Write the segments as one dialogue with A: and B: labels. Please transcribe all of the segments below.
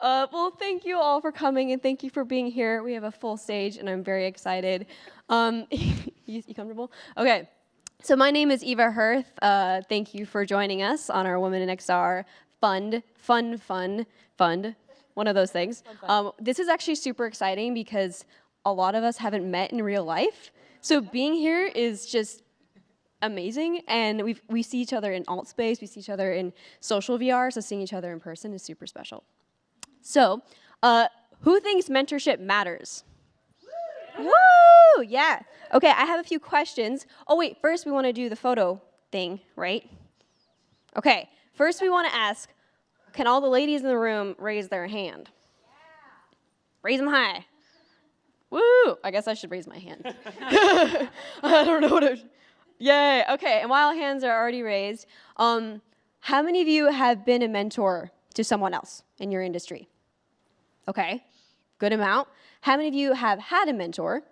A: Well, thank you all for coming, and thank you for being here. We have a full stage, and I'm very excited. You comfortable? Okay. So my name is Eva Hoerth. Thank you for joining us on our Women in XR Fund. One of those things. This is actually super exciting because a lot of us haven't met in real life. So being here is just amazing, and we see each other in alt space, we see each other in social VR, so seeing each other in person is super special. So, who thinks mentorship matters? Woo! Yeah. Okay, I have a few questions. Oh wait, first we want to do the photo thing, right? Okay, first we want to ask, can all the ladies in the room raise their hand? Yeah. Raise them high. Woo! I guess I should raise my hand. I don't know what it. Yay, okay, and while hands are already raised, how many of you have been a mentor to someone else in your industry? Okay, good amount. How many of you have had a mentor?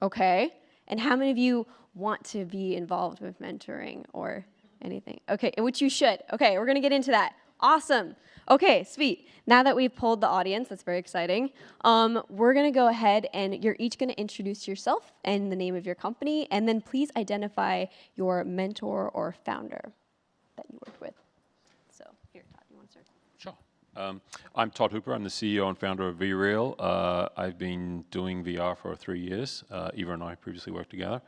A: Okay, and how many of you want to be involved with mentoring or anything? Okay, which you should. Okay, we're gonna get into that. Awesome. Okay, sweet. Now that we've polled the audience, that's very exciting, we're gonna go ahead and you're each gonna introduce yourself and the name of your company, and then please identify your mentor or founder that you worked with. So, here, Todd, you wanna start?
B: Sure. I'm Todd Hooper. I'm the CEO and founder of Vreal. I've been doing VR for 3 years. Eva and I previously worked together.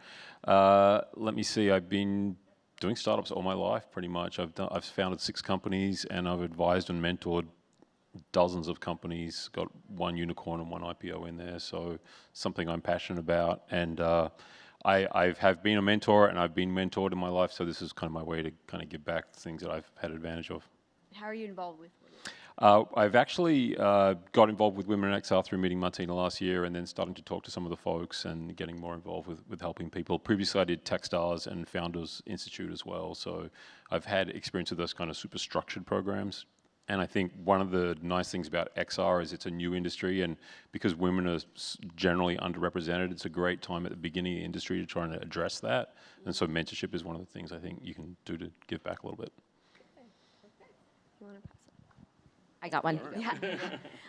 B: Let me see, I've been doing startups all my life, pretty much. I've founded 6 companies, and I've advised and mentored dozens of companies. Got 1 unicorn and 1 IPO in there, so something I'm passionate about. And I have been a mentor, and I've been mentored in my life, so this is kind of my way to kind of give back things that I've had advantage of.
A: How are you involved with?
B: I've actually got involved with Women in XR through meeting Martina last year, and then starting to talk to some of the folks and getting more involved with helping people. Previously I did Techstars and Founders Institute as well, so I've had experience with those kind of super structured programs. And I think one of the nice things about XR is it's a new industry, and because women are generally underrepresented, it's a great time at the beginning of the industry to try and address that. And so mentorship is one of the things I think you can do to give back a little bit.
A: You want to pass it?
C: I got one. Yeah.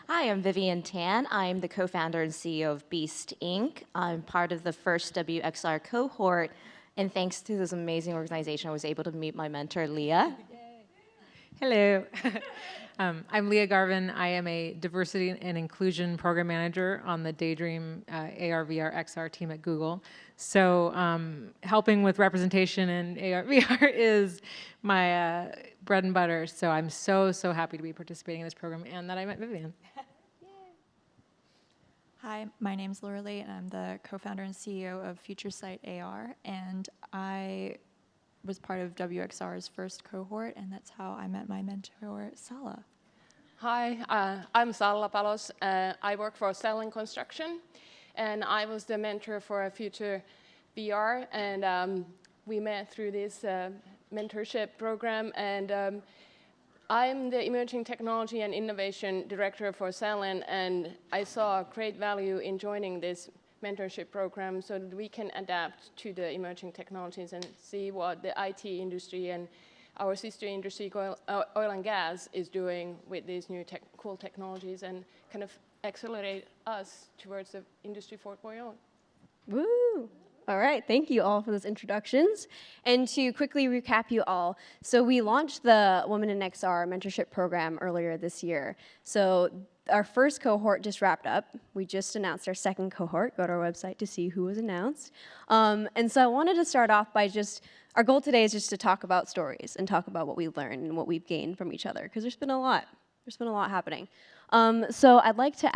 C: Hi, I'm Vivian Tan. I'm the co-founder and CEO of Beast, Inc. I'm part of the first WXR Cohort, and thanks to this amazing organization, I was able to meet my mentor, LIA.
D: Hello. I'm LIA GARVIN. I am a diversity and inclusion program manager on the Daydream AR/VR XR team at Google. So helping with representation in AR/VR is my bread and butter. So I'm so happy to be participating in this program and that I met Vivian.
E: Hi, my name's Lorelei, and I'm the co-founder and CEO of FutureSight AR, and I was part of WXR's first cohort, and that's how I met my mentor, Salla.
F: Hi, I'm Salla Palos. I work for Sellen Construction, and I was the mentor for Future VR, and we met through this mentorship program, and I'm the Emerging Technology and Innovation Director for Sellen, and I saw great value in joining this mentorship program so that we can adapt to the emerging technologies and see what the IT industry and our sister industry, oil and gas, is doing with these new cool technologies and kind of accelerate us towards the Industry 4.0.
A: Woo! All right, thank you all for those introductions. And to quickly recap you all, so we launched the Women in XR mentorship program earlier this year. So our first cohort just wrapped up. We just announced our second cohort. Go to our website to see who was announced. And so I wanted to start off by our goal today is just to talk about stories and talk about what we learned and what we've gained from each other, because there's been a lot happening. So I'd like to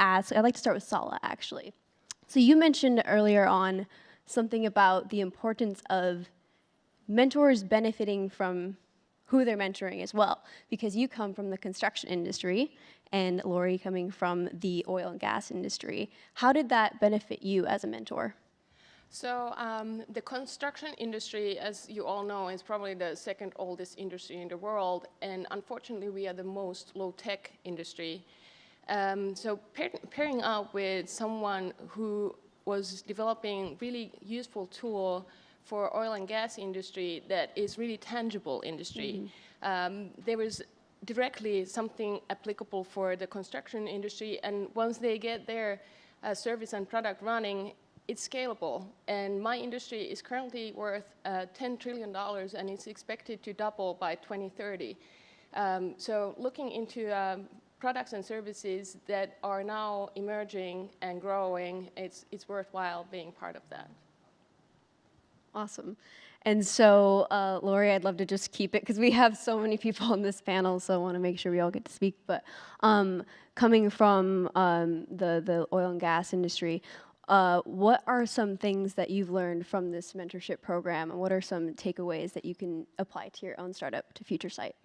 A: start with Salla, actually. So you mentioned earlier on something about the importance of mentors benefiting from who they're mentoring as well, because you come from the construction industry and Lori coming from the oil and gas industry. How did that benefit you as a mentor?
F: So the construction industry, as you all know, is probably the second oldest industry in the world, and unfortunately we are the most low-tech industry. So pairing up with someone who was developing really useful tool for oil and gas industry that is really tangible industry. There was directly something applicable for the construction industry. And once they get their service and product running, it's scalable. And my industry is currently worth $10 trillion, and it's expected to double by 2030. So looking into products and services that are now emerging and growing, it's worthwhile being part of that.
A: Awesome. And so, Lori, I'd love to just keep it, because we have so many people on this panel, so I want to make sure we all get to speak. But coming from the oil and gas industry, what are some things that you've learned from this mentorship program, and what are some takeaways that you can apply to your own startup, to Future Sight?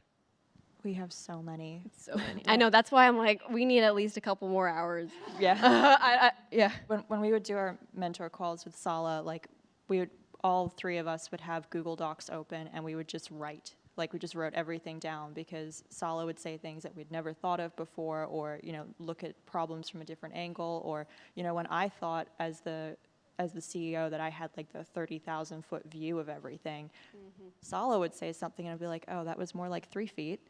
E: We have so many.
A: So many. I know, that's why I'm like, we need at least a couple more hours.
E: Yeah.
A: Yeah.
E: When we would do our mentor calls with Salla, like all three of us would have Google Docs open, and we would just write. Like, we just wrote everything down, because Salla would say things that we'd never thought of before, or, you know, look at problems from a different angle, or, you know, when I thought as the CEO that I had like the 30,000 foot view of everything, Salla would say something and I'd be like, oh, that was more like 3 feet.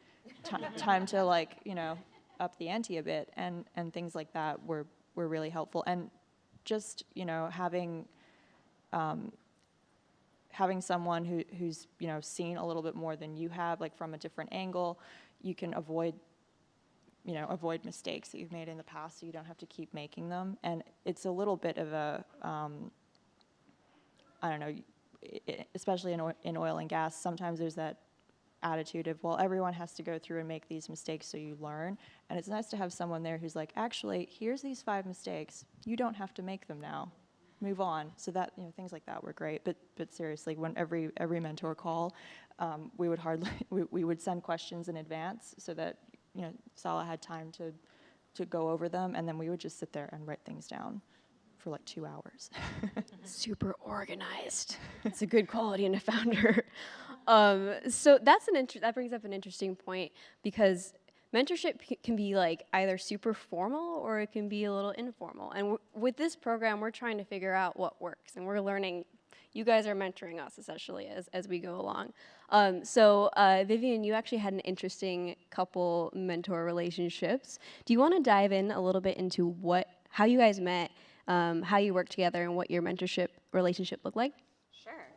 E: Time to, like, you know, up the ante a bit, and things like that were really helpful. And just, you know, having someone who's, you know, seen a little bit more than you have, like from a different angle, you can avoid mistakes that you've made in the past, so you don't have to keep making them. And it's a little bit of a, I don't know, especially in oil and gas, sometimes there's that attitude of, well, everyone has to go through and make these mistakes so you learn. And it's nice to have someone there who's like, actually, here's these 5 mistakes. You don't have to make them now. Move on. So that, you know, things like that were great. But seriously, when every mentor call, we would send questions in advance so that, you know, Salla had time to go over them, and then we would just sit there and write things down for like 2 hours.
A: Super organized. It's a good quality in a founder. So that brings up an interesting point, because mentorship can be like either super formal or it can be a little informal. And with this program, we're trying to figure out what works, and we're learning. You guys are mentoring us essentially as we go along. So Vivian, you actually had an interesting couple mentor relationships. Do you want to dive in a little bit into how you guys met, how you work together, and what your mentorship relationship looked like?
C: Sure.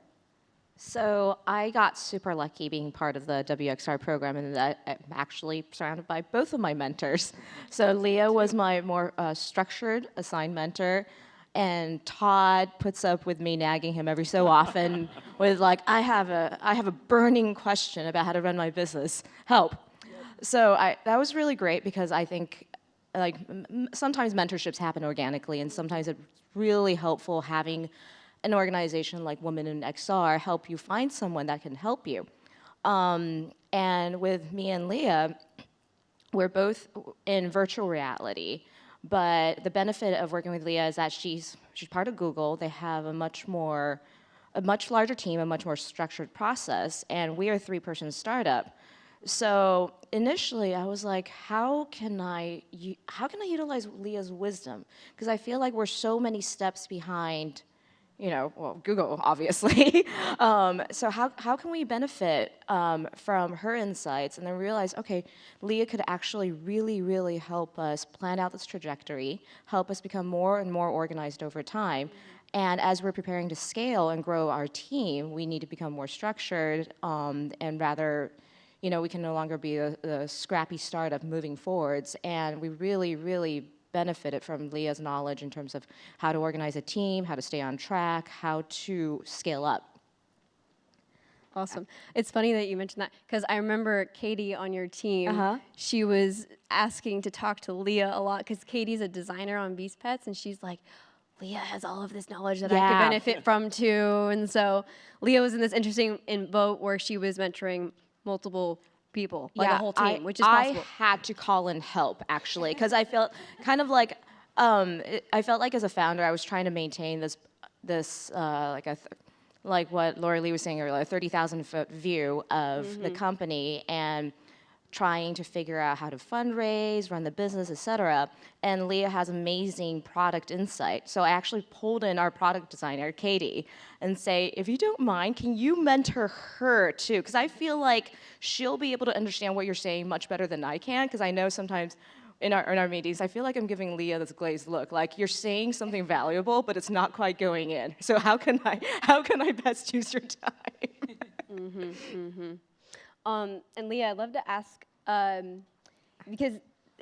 C: So I got super lucky being part of the WXR program, and that I'm actually surrounded by both of my mentors. So Leah was my more structured assigned mentor, and Todd puts up with me nagging him every so often with like, I have a burning question about how to run my business. Help. So that was really great, because I think like sometimes mentorships happen organically, and sometimes it's really helpful having an organization like Women in XR help you find someone that can help you. And with me and Leah, we're both in virtual reality, but the benefit of working with Leah is that she's part of Google. They have a much larger team, a much more structured process, and we are a 3-person startup. So initially, I was like, how can I utilize Leah's wisdom? Because I feel like we're so many steps behind, you know, well, Google, obviously. So how can we benefit from her insights, and then realize, okay, Leah could actually really, really help us plan out this trajectory, help us become more and more organized over time. And as we're preparing to scale and grow our team, we need to become more structured, and rather, you know, we can no longer be a scrappy startup moving forwards. And we really, really benefited from Leah's knowledge in terms of how to organize a team, how to stay on track, how to scale up.
A: Awesome. It's funny that you mentioned that, because I remember Katie on your team, she was asking to talk to Leah a lot, because Katie's a designer on Beast Pets, and she's like, Leah has all of this knowledge that I could benefit from too. And so Leah was in this interesting boat where she was mentoring multiple people, like a whole team, which is possible.
C: I had to call in help, actually, because I felt kind of like, I felt like as a founder, I was trying to maintain this like what Laura Lee was saying earlier, a 30,000 foot view of the company, and trying to figure out how to fundraise, run the business, etc. And Leah has amazing product insight. So I actually pulled in our product designer, Katie, and say, if you don't mind, can you mentor her too? Because I feel like she'll be able to understand what you're saying much better than I can, because I know sometimes in our meetings, I feel like I'm giving Leah this glazed look, like you're saying something valuable, but it's not quite going in. So how can I best use your time?
A: And Leah, I'd love to ask, because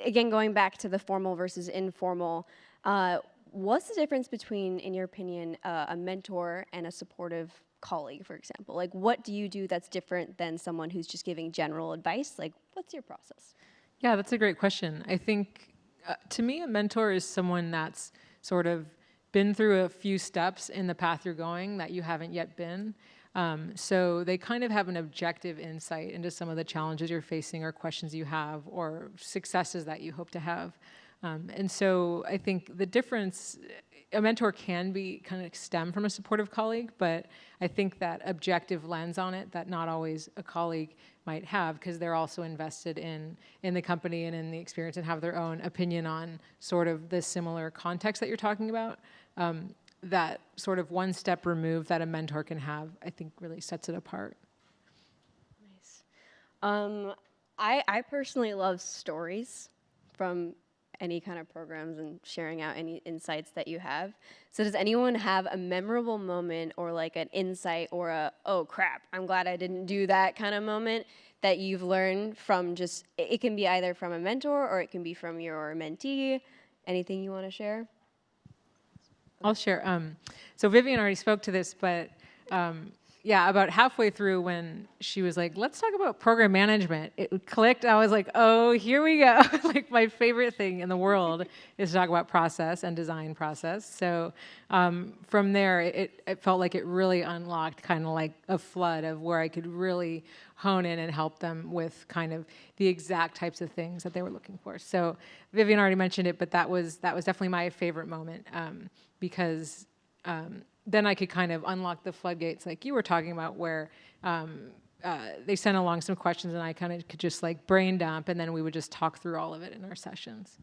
A: again, going back to the formal versus informal, what's the difference between, in your opinion, a mentor and a supportive colleague, for example? Like, what do you do that's different than someone who's just giving general advice? Like, what's your process?
D: Yeah, that's a great question. I think, to me, a mentor is someone that's sort of been through a few steps in the path you're going that you haven't yet been. So they kind of have an objective insight into some of the challenges you're facing or questions you have or successes that you hope to have. And so I think the difference, a mentor can be kind of stem from a supportive colleague, but I think that objective lens on it that not always a colleague might have, because they're also invested in the company and in the experience and have their own opinion on sort of the similar context that you're talking about. That sort of one step removed that a mentor can have, I think really sets it apart.
A: Nice. I personally love stories from any kind of programs and sharing out any insights that you have. So does anyone have a memorable moment or like an insight or a, oh crap, I'm glad I didn't do that kind of moment that you've learned from just, it can be either from a mentor or it can be from your mentee. Anything you want to share?
D: I'll share. So Vivian already spoke to this, but yeah, about halfway through when she was like, let's talk about program management, it clicked. I was like, oh, here we go. Like my favorite thing in the world is to talk about process and design process. So from there, it felt like it really unlocked kind of like a flood of where I could really hone in and help them with kind of the exact types of things that they were looking for. So Vivian already mentioned it, but that was definitely my favorite moment because then I could kind of unlock the floodgates like you were talking about where they sent along some questions and I kind of could just like brain dump and then we would just talk through all of it in our sessions.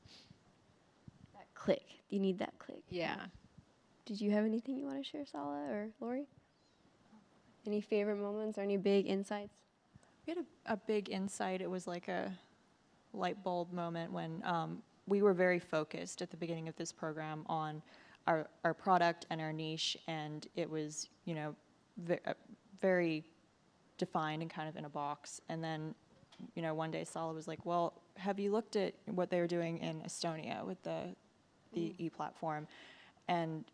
A: That click. You need that click.
D: Yeah.
A: Did you have anything you want to share, Salla or Lori? Any favorite moments or any big insights?
E: We had a big insight. It was like a light bulb moment when we were very focused at the beginning of this program on our product and our niche, and it was, you know, very defined and kind of in a box. And then, you know, one day Salla was like, well, have you looked at what they were doing in Estonia with the e-platform? And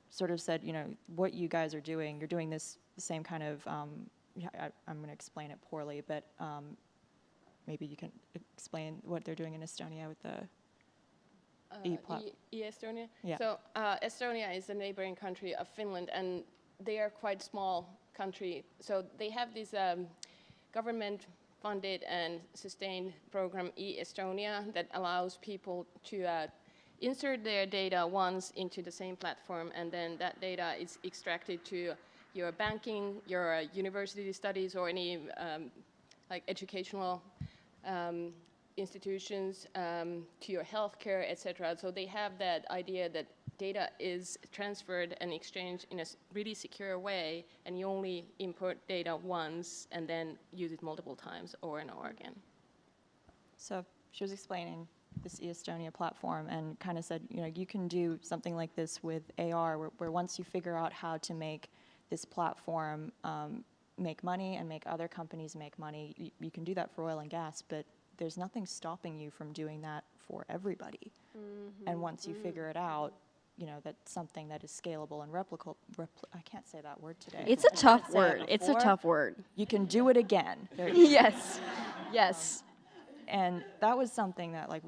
E: sort of said, you know, what you guys are doing, you're doing this the same kind of, I'm going to explain it poorly, but maybe you can explain what they're doing in Estonia with the
F: Estonia?
E: Yeah.
F: So Estonia is a neighboring country of Finland, and they are quite small country. So they have this government-funded and sustained program, eStonia, that allows people to insert their data once into the same platform, and then that data is extracted to your banking, your university studies, or any like educational institutions, to your healthcare, etc. So they have that idea that data is transferred and exchanged in a really secure way, and you only import data once and then use it multiple times over and over again.
E: So she was explaining this eStonia platform and kind of said, you know, you can do something like this with AR, where once you figure out how to make this platform make money and make other companies make money, you can do that for oil and gas, but there's nothing stopping you from doing that for everybody. Mm-hmm. And once you figure it out, you know, that's something that is scalable and replicable. I can't say that word today.
A: It's a tough word. It's a tough word.
E: You can do it again.
A: Yes. Yes.
E: And that was something that like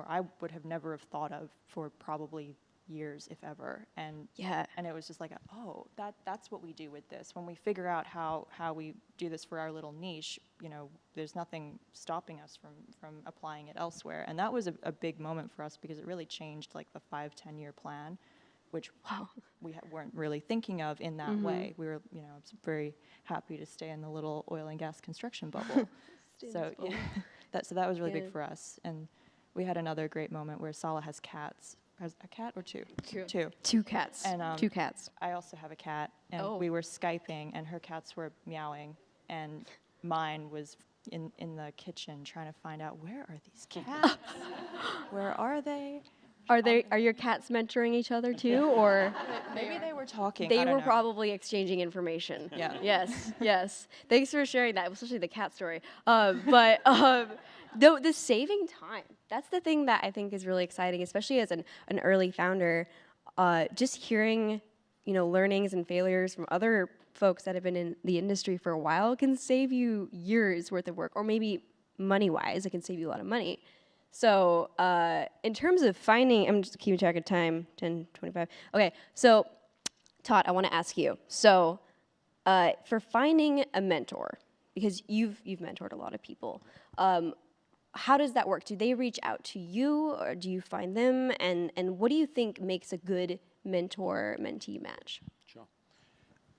E: I would have never have thought of for probably years, if ever. And
A: yeah.
E: And it was just like, oh, that's what we do with this. When we figure out how we do this for our little niche, you know, there's nothing stopping us from applying it elsewhere. And that was a big moment for us because it really changed like the 5-10 year plan, which we weren't really thinking of in that way. We were, you know, I was very happy to stay in the little oil and gas construction bubble. So So that was really
A: Yeah.
E: big for us. And we had another great moment where Salla has cats. Has a cat or two? Two.
A: Two cats.
E: And,
A: Two cats.
E: I also have a cat, and
A: Oh.
E: we were Skyping, and her cats were meowing, and mine was in the kitchen trying to find out, where are these cats? Where are they?
A: Are your cats mentoring each other too, or
E: Maybe they were talking. I
A: they
E: don't
A: were
E: know.
A: probably exchanging information?
E: Yeah.
A: Yes. Yes. Thanks for sharing that, especially the cat story. But the saving time. That's the thing that I think is really exciting, especially as an early founder. Just hearing, learnings and failures from other folks that have been in the industry for a while can save you years worth of work, or maybe money-wise, it can save you a lot of money. So in terms of finding, I'm just keeping track of time, 10:25. Okay, so Todd, I want to ask you. So for finding a mentor, because you've mentored a lot of people, how does that work? Do they reach out to you, or do you find them? And what do you think makes a good mentor-mentee match?
B: Sure.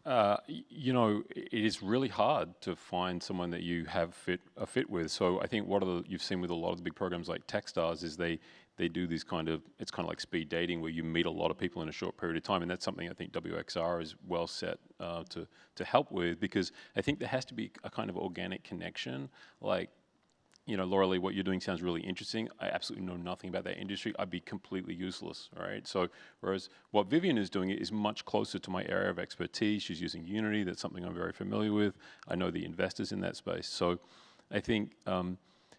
B: It is really hard to find someone that you have a fit with. So I think you've seen with a lot of the big programs like Techstars is they do this it's kind of like speed dating where you meet a lot of people in a short period of time, and that's something I think WXR is well set to help with, because I think there has to be a kind of organic connection. Like, Laura Lee, what you're doing sounds really interesting. I absolutely know nothing about that industry. I'd be completely useless, right? So, whereas what Vivian is doing is much closer to my area of expertise. She's using Unity. That's something I'm very familiar with. I know the investors in that space. So, I think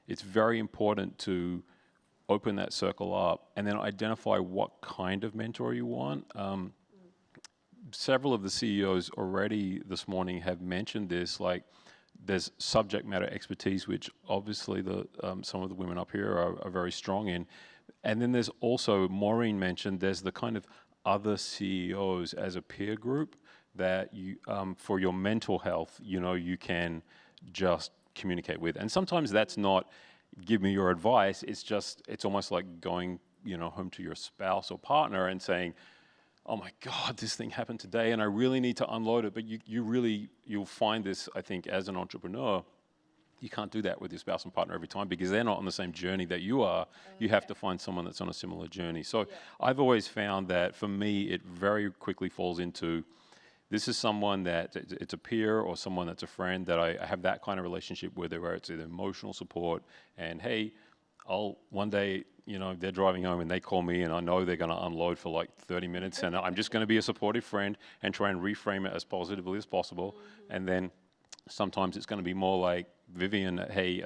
B: it's very important to open that circle up and then identify what kind of mentor you want. Several of the CEOs already this morning have mentioned this, like, there's subject matter expertise, which obviously some of the women up here are very strong in. And then there's also, Maureen mentioned, there's the kind of other CEOs as a peer group that you, for your mental health, you can just communicate with. And sometimes that's not, give me your advice, it's almost like going, home to your spouse or partner and saying, oh my God, this thing happened today and I really need to unload it. But you'll find this, I think, as an entrepreneur, you can't do that with your spouse and partner every time because they're not on the same journey that you are. You have to find someone that's on a similar journey. So I've always found that for me, it very quickly falls into, this is someone that it's a peer or someone that's a friend that I have that kind of relationship with, where it's either emotional support and, hey, one day, they're driving home and they call me and I know they're going to unload for like 30 minutes and I'm just going to be a supportive friend and try and reframe it as positively as possible. And then sometimes it's going to be more like, Vivian, hey,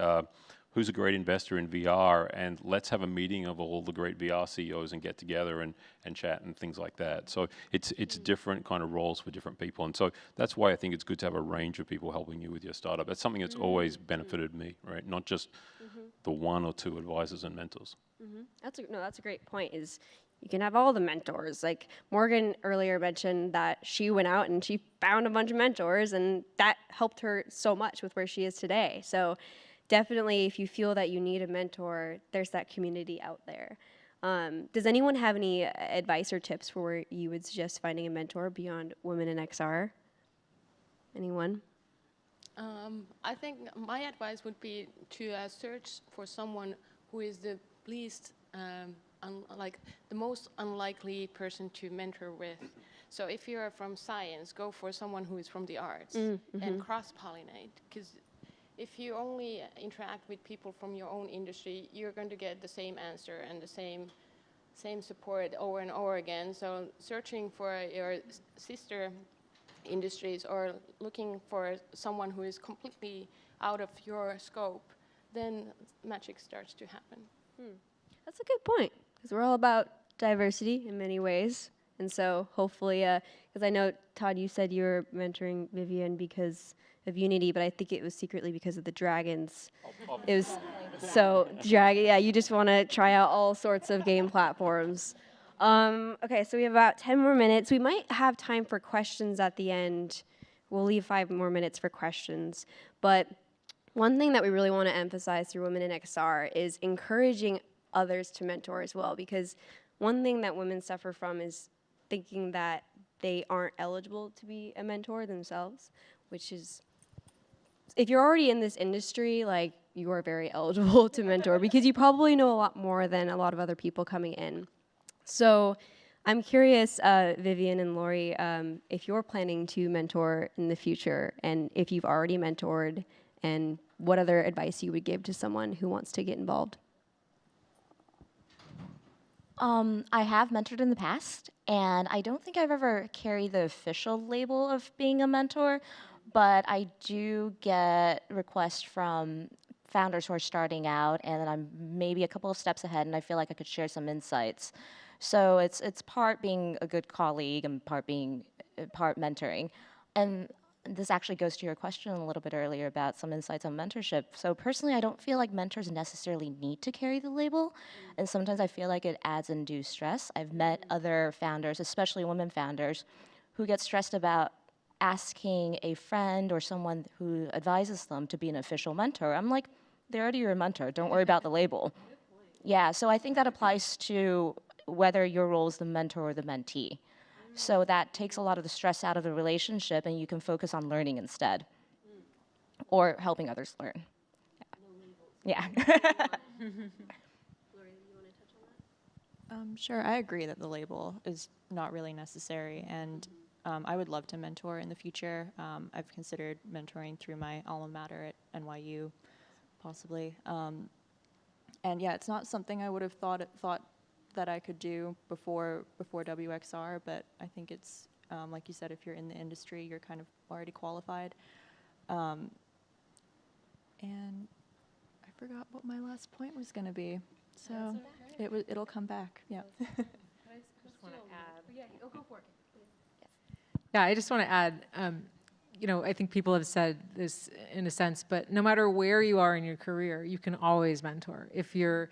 B: who's a great investor in VR, and let's have a meeting of all the great VR CEOs and get together and chat and things like that. So it's different kind of roles for different people. And so that's why I think it's good to have a range of people helping you with your startup. That's something that's always benefited me, right? Not just the one or two advisors and mentors.
A: That's a great point, is you can have all the mentors. Like Morgan earlier mentioned that she went out and she found a bunch of mentors, and that helped her so much with where she is today. So definitely, if you feel that you need a mentor, there's that community out there. Does anyone have any advice or tips for where you would suggest finding a mentor beyond Women in XR? Anyone?
F: I think my advice would be to search for someone who is the least, the most unlikely person to mentor with. So if you're from science, go for someone who is from the arts and cross-pollinate, because if you only interact with people from your own industry, you're going to get the same answer and the same support over and over again. So searching for your sister industries or looking for someone who is completely out of your scope, then magic starts to happen.
A: That's a good point, because we're all about diversity in many ways. And so hopefully, because I know, Todd, you said you were mentoring Vivian because of Unity, but I think it was secretly because of the dragons. It was you just want to try out all sorts of game platforms. Okay, so we have about 10 more minutes. We might have time for questions at the end. We'll leave 5 more minutes for questions. But one thing that we really want to emphasize through Women in XR is encouraging others to mentor as well, because one thing that women suffer from is thinking that they aren't eligible to be a mentor themselves, which is if you're already in this industry, like, you are very eligible to mentor because you probably know a lot more than a lot of other people coming in. So I'm curious, Vivian and Lori, if you're planning to mentor in the future, and if you've already mentored, and what other advice you would give to someone who wants to get involved.
C: I have mentored in the past, and I don't think I've ever carried the official label of being a mentor, but I do get requests from founders who are starting out, and then I'm maybe a couple of steps ahead, and I feel like I could share some insights. So it's part being a good colleague and part mentoring. And this actually goes to your question a little bit earlier about some insights on mentorship. So personally, I don't feel like mentors necessarily need to carry the label, and sometimes I feel like it adds undue stress. I've met other founders, especially women founders, who get stressed about asking a friend or someone who advises them to be an official mentor. I'm like, they're already your mentor. Don't worry about the label. Yeah, so I think that applies to whether your role is the mentor or the mentee. So that takes a lot of the stress out of the relationship, and you can focus on learning instead, or helping others learn. Yeah.
E: Sure, I agree that the label is not really necessary, and I would love to mentor in the future. I've considered mentoring through my alma mater at NYU, possibly. And yeah, it's not something I would have thought that I could do before WXR, but I think it's, like you said, if you're in the industry, you're kind of already qualified. And I forgot what my last point was going to be, so it'll come back. Yeah.
D: Yeah, I just want to add, you know, I think people have said this in a sense, but no matter where you are in your career, you can always mentor. If you're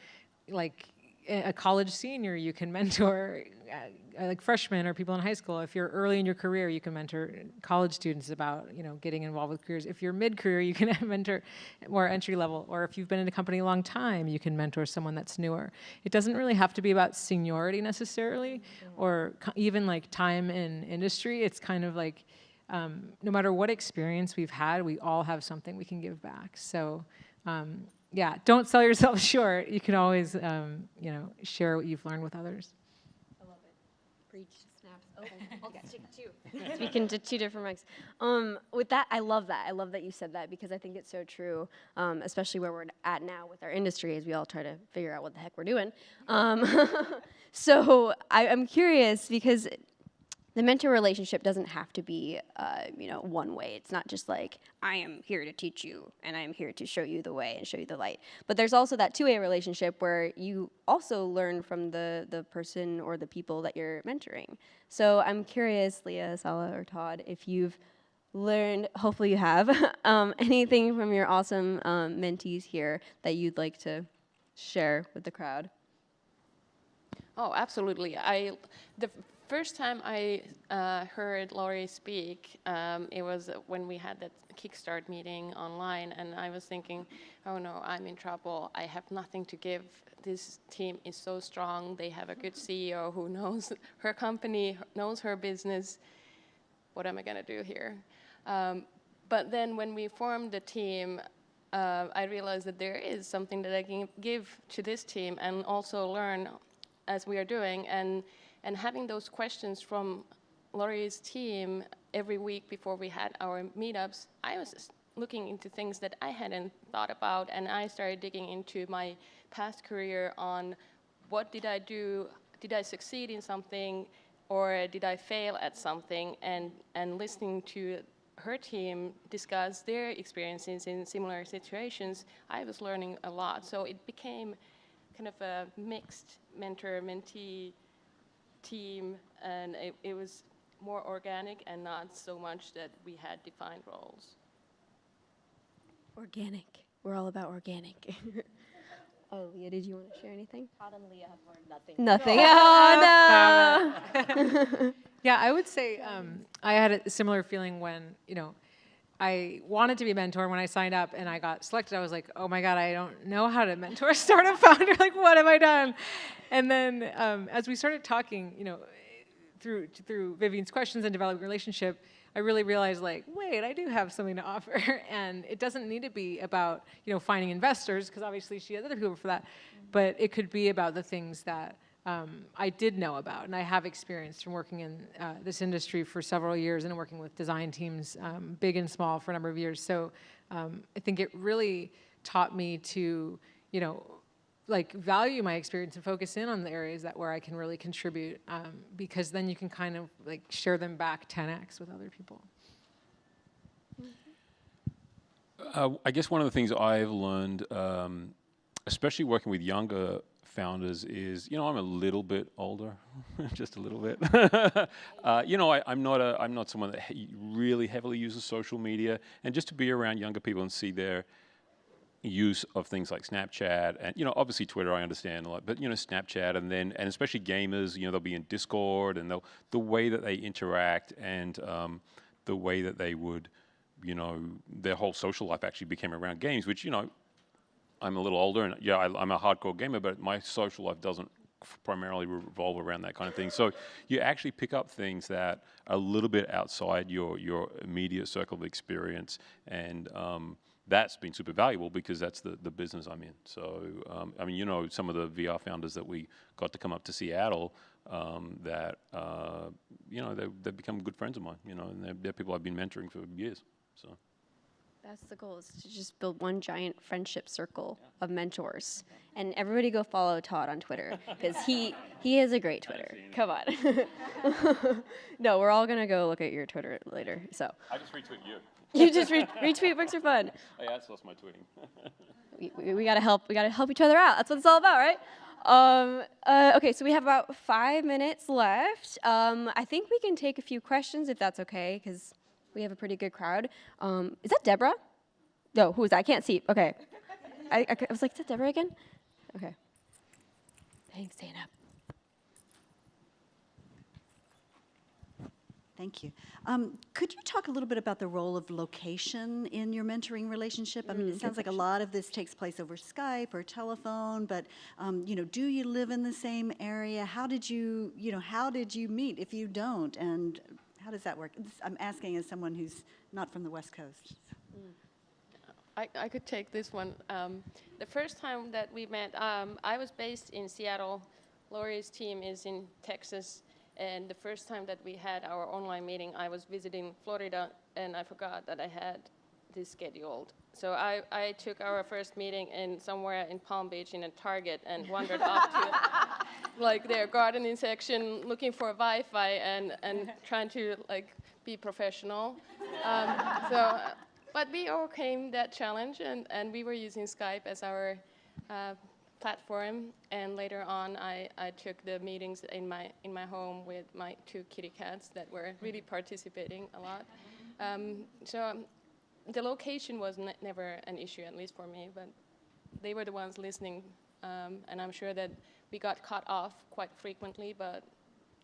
D: like a college senior, you can mentor like freshmen or people in high school. If you're early in your career, you can mentor college students about, you know, getting involved with careers. If you're mid-career, you can mentor more entry level. Or if you've been in a company a long time, you can mentor someone that's newer. It doesn't really have to be about seniority necessarily, or even like time in industry. It's kind of like, no matter what experience we've had, we all have something we can give back. So yeah, don't sell yourself short. You can always, you know, share what you've learned with others.
A: I love it. Preach. Snaps. Oh, I'll stick two. Speaking to two different mics. With that, I love that. I love that you said that because I think it's so true, especially where we're at now with our industry as we all try to figure out what the heck we're doing. So I'm curious because the mentor relationship doesn't have to be, you know, one way. It's not just like, I am here to teach you, and I am here to show you the way and show you the light. But there's also that two-way relationship where you also learn from the person or the people that you're mentoring. So I'm curious, Leah, Salla, or Todd, if you've learned, hopefully you have, anything from your awesome mentees here that you'd like to share with the crowd.
F: Oh, absolutely. The first time I heard Lori speak, it was when we had that Kickstart meeting online, and I was thinking, oh no, I'm in trouble. I have nothing to give. This team is so strong. They have a good CEO who knows her company, knows her business. What am I going to do here? But then when we formed the team, I realized that there is something that I can give to this team and also learn as we are doing. And having those questions from Lori's team every week before we had our meetups, I was looking into things that I hadn't thought about, and I started digging into my past career on what did I do, did I succeed in something, or did I fail at something, and listening to her team discuss their experiences in similar situations, I was learning a lot. So it became kind of a mixed mentor-mentee team, and it was more organic and not so much that we had defined roles.
A: Organic. We're all about organic. Oh, Leah, did you want to share anything?
C: Todd and Leah have learned nothing.
A: Nothing. Oh, no.
D: Yeah, I would say I had a similar feeling when, you know, I wanted to be a mentor. When I signed up and I got selected, I was like, oh my God, I don't know how to mentor a startup founder. Like, what have I done? And then as we started talking, you know, through Vivian's questions and developing a relationship, I really realized, like, wait, I do have something to offer. And it doesn't need to be about, finding investors, because obviously she has other people for that. But it could be about the things that I did know about, and I have experienced from working in this industry for several years and working with design teams, big and small, for a number of years. So I think it really taught me to, value my experience and focus in on the areas where I can really contribute, because then you can kind of share them back 10x with other people.
B: I guess one of the things I've learned, especially working with younger founders, is I'm a little bit older, just a little bit. I'm not someone that really heavily uses social media, and just to be around younger people and see their use of things like Snapchat and obviously Twitter I understand a lot, but Snapchat and especially gamers, they'll be in Discord, and the way that they interact and the way that they would their whole social life actually became around games, which I'm a little older, and yeah, I'm a hardcore gamer, but my social life doesn't primarily revolve around that kind of thing. So you actually pick up things that are a little bit outside your immediate circle of experience, and that's been super valuable because that's the business I'm in. So, some of the VR founders that we got to come up to Seattle, they've become good friends of mine, and they're people I've been mentoring for years, so.
A: That's the goal, is to just build one giant friendship circle of mentors. And everybody go follow Todd on Twitter, because he has a great Twitter. Come on. No, we're all going to go look at your Twitter later. So
B: I just retweet you.
A: You just retweet WXR Fund.
B: I outsourced my tweeting.
A: We gotta help each other out. That's what it's all about, right? Okay, so we have about 5 minutes left. I think we can take a few questions if that's okay, because we have a pretty good crowd. Is that Deborah? No, who is that? I can't see. Okay. I was like, is that Deborah again? Okay. Thanks, stand up.
G: Thank you. Could you talk a little bit about the role of location in your mentoring relationship? I mean, it sounds like a lot of this takes place over Skype or telephone, but do you live in the same area? How did you meet if you don't? And how does that work? I'm asking as someone who's not from the West Coast.
F: I could take this one. The first time that we met, I was based in Seattle. Lori's team is in Texas. And the first time that we had our online meeting, I was visiting Florida, and I forgot that I had this scheduled. So I took our first meeting somewhere in Palm Beach in a Target and wandered off to their gardening section, looking for Wi-Fi and trying to be professional. But we overcame that challenge, and we were using Skype as our platform, and later on I took the meetings in my home with my 2 kitty cats that were really participating a lot. So the location was never an issue, at least for me, but they were the ones listening, and I'm sure that we got cut off quite frequently, but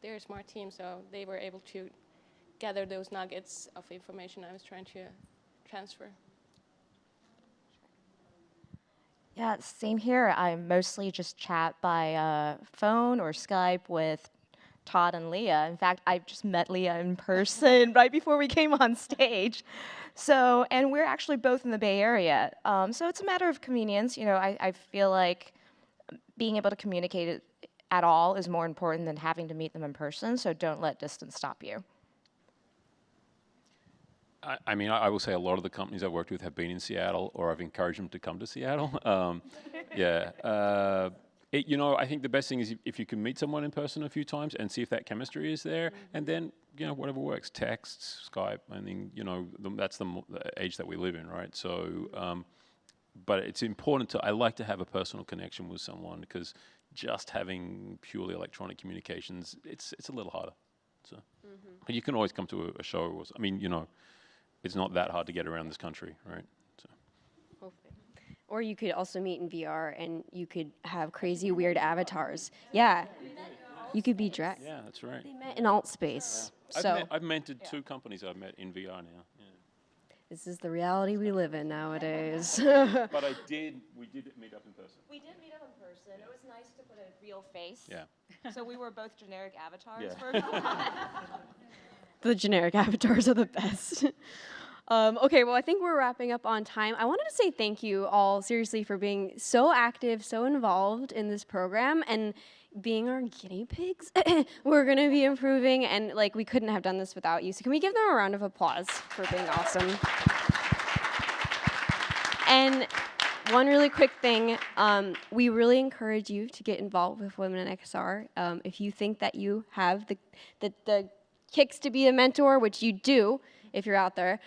F: they're a smart team, so they were able to gather those nuggets of information I was trying to transfer.
C: Yeah, same here. I mostly just chat by phone or Skype with Todd and Leah. In fact, I just met Leah in person right before we came on stage. So, and we're actually both in the Bay Area. So it's a matter of convenience. I feel like being able to communicate it at all is more important than having to meet them in person. So don't let distance stop you.
B: I will say a lot of the companies I've worked with have been in Seattle, or I've encouraged them to come to Seattle. I think the best thing is if you can meet someone in person a few times and see if that chemistry is there, and then, whatever works, text, Skype, I mean, that's the age that we live in, right? So, but it's important I like to have a personal connection with someone, because just having purely electronic communications, it's a little harder. So, but you can always come to a show, it's not that hard to get around this country, right? So.
A: Hopefully. Or you could also meet in VR, and you could have crazy, weird avatars. Yeah. You could be drag.
B: Yeah, that's right.
A: They met in alt space.
B: Yeah.
A: So
B: I've mentored 2 companies I've met in VR now. Yeah.
A: this is the reality we live in nowadays.
B: But we did meet up in person.
C: We did meet up in person. It was nice to put a real face.
B: Yeah.
C: So we were both generic avatars
B: Yeah.
C: for a moment.
A: The generic avatars are the best. Okay, well, I think we're wrapping up on time. I wanted to say thank you all, seriously, for being so active, so involved in this program, and being our guinea pigs. We're going to be improving, and like we couldn't have done this without you. So can we give them a round of applause for being awesome? And one really quick thing, we really encourage you to get involved with Women in XR. If you think that you have the kicks to be a mentor, which you do if you're out there,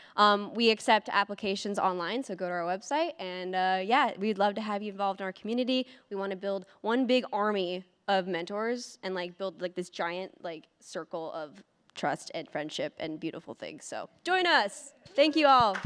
A: we accept applications online, so go to our website. And yeah, we'd love to have you involved in our community. We want to build one big army of mentors and like build like this giant like circle of trust and friendship and beautiful things. So join us. Thank you all.